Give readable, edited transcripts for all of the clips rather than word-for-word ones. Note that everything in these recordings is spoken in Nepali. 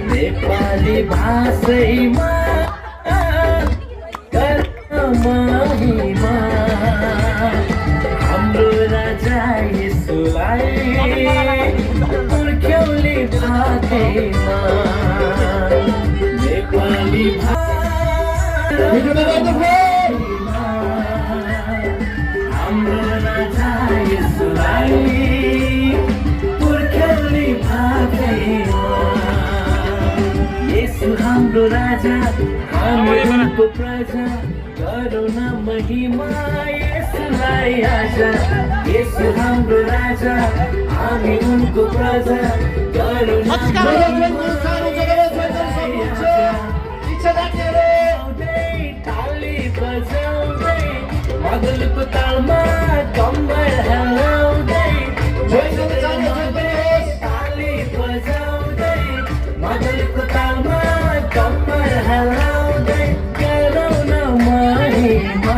नेपाली भाषैमा महिमा हाम्रो राजा यसुलाई पुर्ख्यौली भाषैमा नेपाली हाम्रो राजा यसुलाई पुर्ख्यौली भाषैमा यसु हाम्रो राजा हामी उनको प्रजा गरौँ न महिमा यसुलाई आजा यसु हाम्रो राजा हामी उनको प्रजा गरौँ न ताली बजाउँदै मदलको तालमा कम्बर हलाउँदै ताली बजाउँदै मदलको तालमा कम्बर हलाउँदै गरौँ न महिमा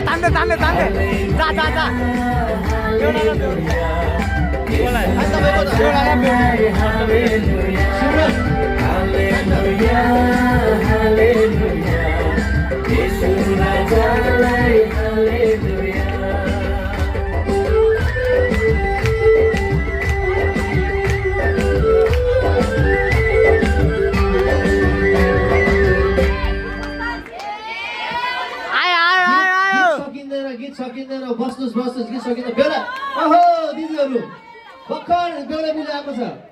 तान्दै तान्दै तान्दै जा जा जा गीत सकिँदैन बस्नुहोस् गीत सकिँदैन बेला ओहो दिदीहरू भर्खर बेला मिले आएको छ